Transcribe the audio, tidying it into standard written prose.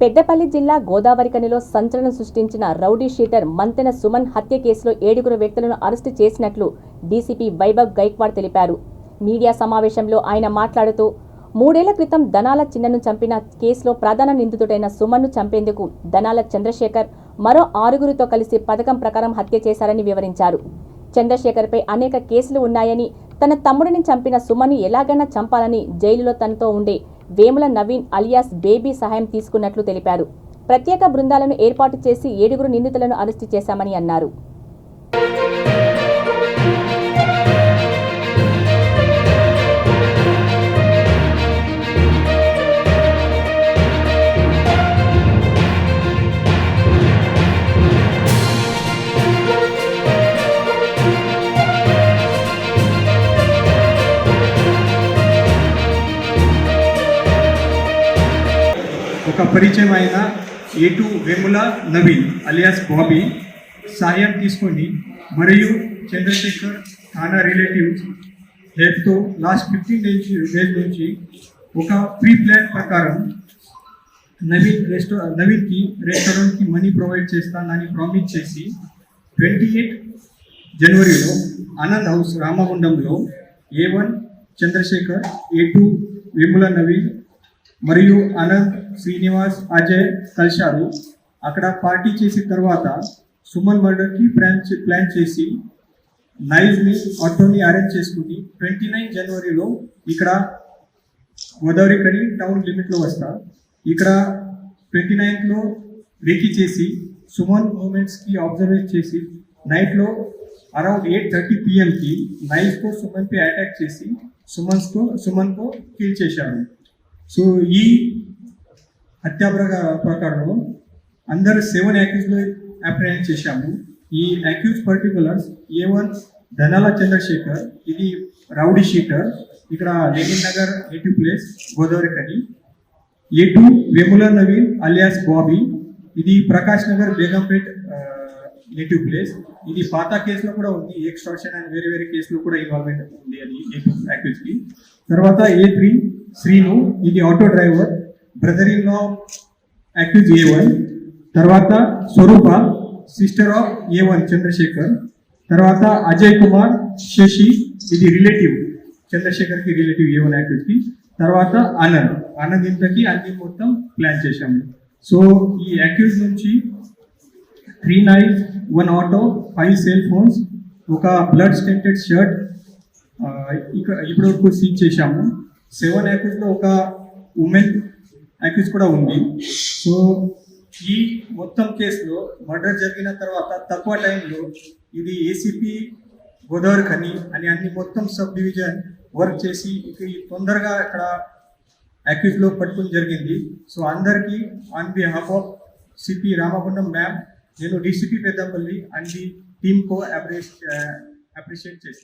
పెద్దపల్లి జిల్లా గోదావరిఖనిలో సంచలనం సృష్టించిన రౌడీ షీటర్ మంతెన సుమన్ హత్య కేసులో 7 వ్యక్తులను అరెస్టు చేసినట్లు డీసీపీ వైభవ్ గైక్వాడ్ తెలిపారు. మీడియా సమావేశంలో ఆయన మాట్లాడుతూ 3 ఏళ్ల క్రితం దనాల చిన్నను చంపిన కేసులో ప్రధాన నిందితుడైన సుమన్ను చంపేందుకు దనాల చంద్రశేఖర్ మరో 6గురితో కలిసి పథకం ప్రకారం హత్య చేశారని వివరించారు. చంద్రశేఖర్పై అనేక కేసులు ఉన్నాయని, తన తమ్ముడిని చంపిన సుమన్ని ఎలాగైనా చంపాలని జైలులో తనతో ఉండే వేముల నవీన్ అలియాస్ బేబీ సహాయం తీసుకున్నట్లు తెలిపారు. ప్రత్యేక బృందాలను ఏర్పాటు చేసి 7 నిందితులను అరెస్టు చేశామని అన్నారు. ఒక పరిచయమైన ఏటు వేముల నవీన్ అలియాస్ బాబీ సాయం తీసుకొని మరియు చంద్రశేఖర్ థానా రిలేటివ్స్ హెల్ప్తో లాస్ట్ 15 డేస్ నుంచి ఒక ప్రీ ప్లాన్ ప్రకారం నవీన్కి రెస్టారెంట్కి మనీ ప్రొవైడ్ చేస్తానని ప్రామిస్ చేసి 28 జనవరిలో ఆనంద్ హౌస్ రామగుండంలో A1 చంద్రశేఖర్, A2 వేముల నవీన్ మరియు ఆనంద్, శ్రీనివాస్, అజయ్ కలిశారు. అక్కడ పార్టీ చేసిన తర్వాత సుమన్ మర్డర్కి ప్లాన్ చేసి నైజ్ని ఆటోని అరేంజ్ చేసుకుని 29 జనవరిలో ఇక్కడ గోదావరిఖని టౌన్ లిమిట్లో వస్తా. ఇక్కడ 29లో రేకి చేసి సుమన్ మూమెంట్స్కి అబ్జర్వేట్ చేసి నైట్లో అరౌండ్ 8:30 PM నైజ్తో సుమన్పై అటాక్ చేసి సుమన్కు కిల్ చేశారు. సో ఈ హత్యా ప్రకారంలో అందరు 7 అక్యూజ్లో అప్రహెండ్ చేశాము. ఈ accuse particulars A1 Danala Chandrashekar, ఇది రౌడీ షీటర్, ఇక్కడ Lenin Nagar native place Godavarikhani. A2 Vemula Naveen alias Bobby, ఇది ప్రకాష్ నగర్ బేగంపేట్ నేటివ్ ప్లేస్. ఇది పాత కేసులో కూడా ఉంది, ఎక్స్టార్షన్ అండ్ వేరే కేసులో కూడా ఇన్వాల్వ్మెంట్ ఉంది అది A2 అక్యూజ్కి. తర్వాత A3 శ్రీను, ఇది auto driver, brother in law accused A1. తర్వాత స్వరూప, సిస్టర్ ఆఫ్ A1 చంద్రశేఖర్. తర్వాత అజయ్ కుమార్ శశి, ఇది రిలేటివ్ చంద్రశేఖర్కి రిలేటివ్ A1 అక్యూజ్కి. తర్వాత ఆనంద్ ఇంతకి అన్ని మొత్తం ప్లాన్ చేశాము. సో ఈ అక్యూజ్ నుంచి 3 knives, 1 ఆటో, 5 సెల్ ఫోన్స్, ఒక బ్లడ్ స్టెంటెడ్ షర్ట్ ఇప్పుడు వరకు సీజ్ చేశాము. 7 అక్యూజ్లో ఒక ఉమెన్ అక్యూజ్ కూడా ఉంది. సో ఈ మొత్తం కేసులో మర్డర్ జరిగిన తర్వాత తక్కువ టైంలో ఇది ఏసీపీ గోదావరిఖని అని అన్ని మొత్తం సబ్ డివిజన్ వర్క్ చేసి తొందరగా అక్కడ అక్యూజ్లో పట్టుకుని జరిగింది. సో అందరికీ on behalf of CP Ramagundam ma'am, నేను డీసీపీ పెద్దపల్లి అండ్ టీమ్కు అప్రిషియేట్ చేస్తాను.